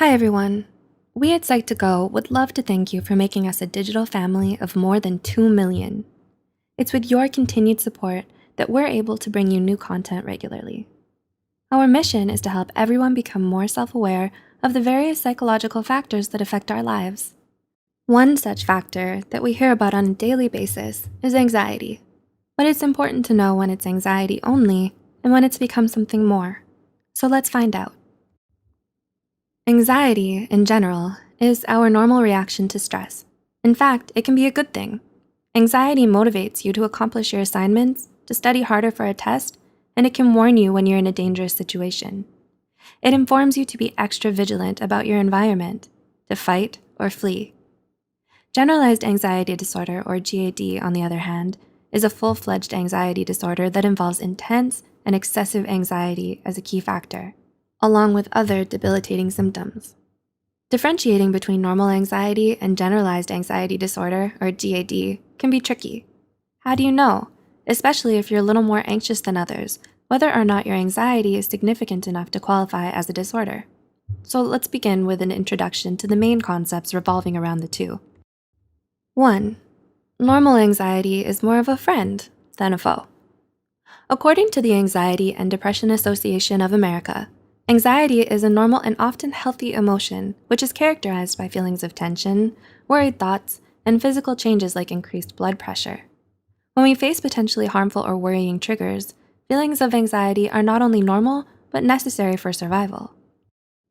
Hi everyone. We at Psych2Go would love to thank you for making us a digital family of more than 2 million. It's with your continued support that we're able to bring you new content regularly. Our mission is to help everyone become more self-aware of the various psychological factors that affect our lives. One such factor that we hear about on a daily basis is anxiety, but it's important to know when it's anxiety only and when it's become something more. So let's find out. Anxiety, in general, is our normal reaction to stress. In fact, it can be a good thing. Anxiety motivates you to accomplish your assignments, to study harder for a test, and it can warn you when you're in a dangerous situation. It informs you to be extra vigilant about your environment, to fight or flee. Generalized anxiety disorder, or GAD, on the other hand, is a full-fledged anxiety disorder that involves intense and excessive anxiety as a key factor, along with other debilitating symptoms. Differentiating between normal anxiety and generalized anxiety disorder, or GAD, can be tricky. How do you know, especially if you're a little more anxious than others, whether or not your anxiety is significant enough to qualify as a disorder? So let's begin with an introduction to the main concepts revolving around the two. 1. Normal anxiety is more of a friend than a foe. According to the Anxiety and Depression Association of America, anxiety is a normal and often healthy emotion, which is characterized by feelings of tension, worried thoughts, and physical changes like increased blood pressure. When we face potentially harmful or worrying triggers, feelings of anxiety are not only normal, but necessary for survival.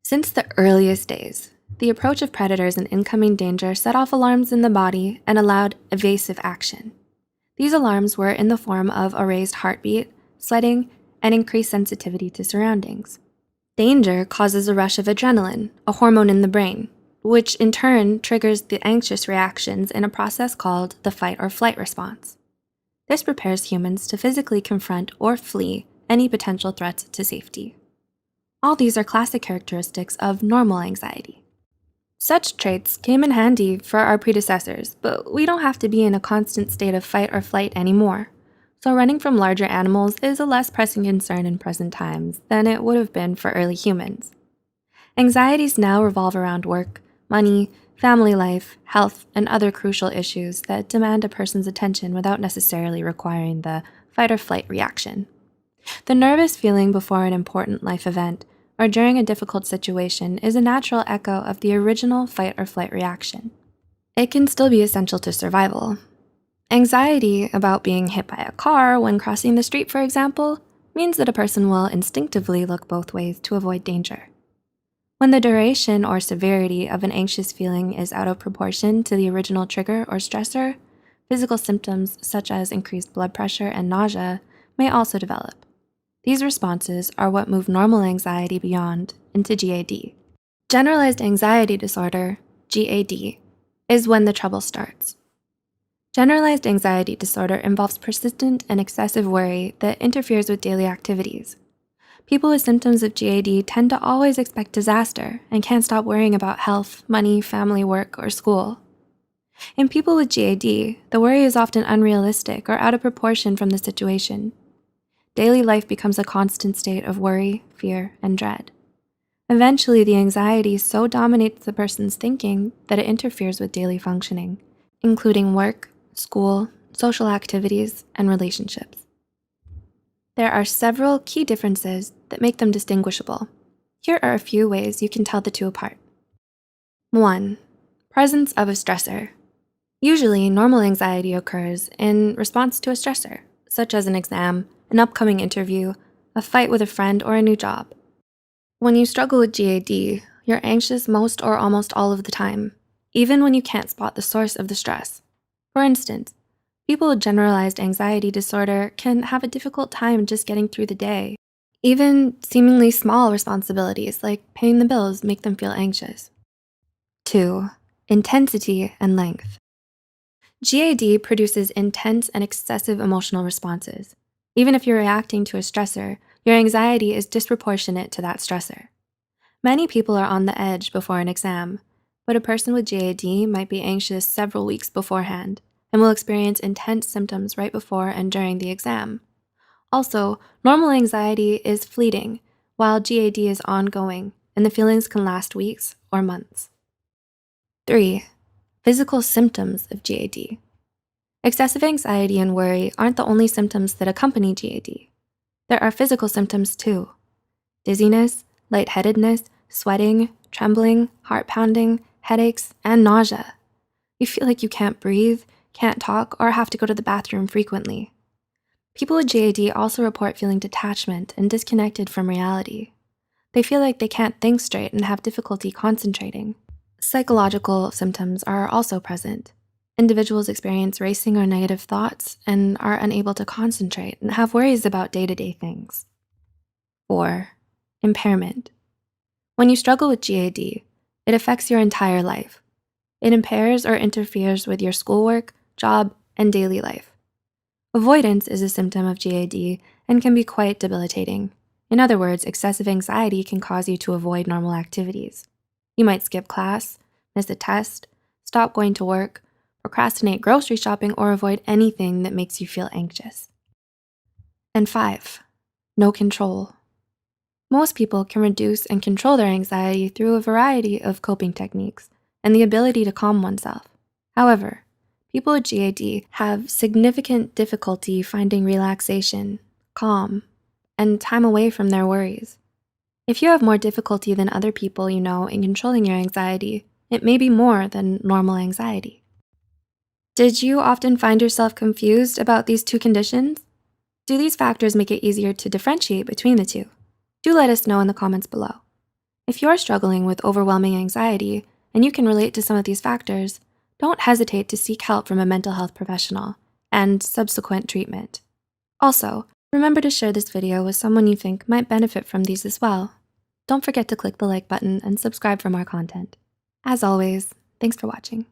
Since the earliest days, the approach of predators and incoming danger set off alarms in the body and allowed evasive action. These alarms were in the form of a raised heartbeat, sweating, and increased sensitivity to surroundings. Danger causes a rush of adrenaline, a hormone in the brain, which in turn triggers the anxious reactions in a process called the fight or flight response. This prepares humans to physically confront or flee any potential threats to safety. All these are classic characteristics of normal anxiety. Such traits came in handy for our predecessors, but we don't have to be in a constant state of fight or flight anymore. So running from larger animals is a less pressing concern in present times than it would have been for early humans. Anxieties now revolve around work, money, family life, health, and other crucial issues that demand a person's attention without necessarily requiring the fight or flight reaction. The nervous feeling before an important life event or during a difficult situation is a natural echo of the original fight or flight reaction. It can still be essential to survival. Anxiety about being hit by a car when crossing the street, for example, means that a person will instinctively look both ways to avoid danger. When the duration or severity of an anxious feeling is out of proportion to the original trigger or stressor, physical symptoms such as increased blood pressure and nausea may also develop. These responses are what move normal anxiety beyond into GAD. Generalized anxiety disorder, GAD, is when the trouble starts. Generalized anxiety disorder involves persistent and excessive worry that interferes with daily activities. People with symptoms of GAD tend to always expect disaster and can't stop worrying about health, money, family, work, or school. In people with GAD, the worry is often unrealistic or out of proportion from the situation. Daily life becomes a constant state of worry, fear, and dread. Eventually, the anxiety so dominates the person's thinking that it interferes with daily functioning, including work, school, social activities, and relationships. There are several key differences that make them distinguishable. Here are a few ways you can tell the two apart. 1. Presence of a stressor. Usually, normal anxiety occurs in response to a stressor, such as an exam, an upcoming interview, a fight with a friend, or a new job. When you struggle with GAD, you're anxious most or almost all of the time, even when you can't spot the source of the stress. For instance, people with generalized anxiety disorder can have a difficult time just getting through the day. Even seemingly small responsibilities like paying the bills make them feel anxious. 2. Intensity and length. GAD produces intense and excessive emotional responses. Even if you're reacting to a stressor, your anxiety is disproportionate to that stressor. Many people are on the edge before an exam, but a person with GAD might be anxious several weeks beforehand and will experience intense symptoms right before and during the exam. Also, normal anxiety is fleeting, while GAD is ongoing, and the feelings can last weeks or months. 3. Physical symptoms of GAD. Excessive anxiety and worry aren't the only symptoms that accompany GAD. There are physical symptoms too: dizziness, lightheadedness, sweating, trembling, heart pounding, headaches, and nausea. You feel like you can't breathe, can't talk, or have to go to the bathroom frequently. People with GAD also report feeling detachment and disconnected from reality. They feel like they can't think straight and have difficulty concentrating. Psychological symptoms are also present. Individuals experience racing or negative thoughts and are unable to concentrate and have worries about day-to-day things. 4. Impairment. When you struggle with GAD, it affects your entire life. It impairs or interferes with your schoolwork, job, and daily life. Avoidance is a symptom of GAD and can be quite debilitating. In other words, excessive anxiety can cause you to avoid normal activities. You might skip class, miss a test, stop going to work, procrastinate grocery shopping, or avoid anything that makes you feel anxious. And 5, no control. Most people can reduce and control their anxiety through a variety of coping techniques and the ability to calm oneself. However, people with GAD have significant difficulty finding relaxation, calm, and time away from their worries. If you have more difficulty than other people you know in controlling your anxiety, it may be more than normal anxiety. Did you often find yourself confused about these two conditions? Do these factors make it easier to differentiate between the two? Do let us know in the comments below. If you're struggling with overwhelming anxiety and you can relate to some of these factors, don't hesitate to seek help from a mental health professional and subsequent treatment. Also, remember to share this video with someone you think might benefit from these as well. Don't forget to click the like button and subscribe for more content. As always, thanks for watching.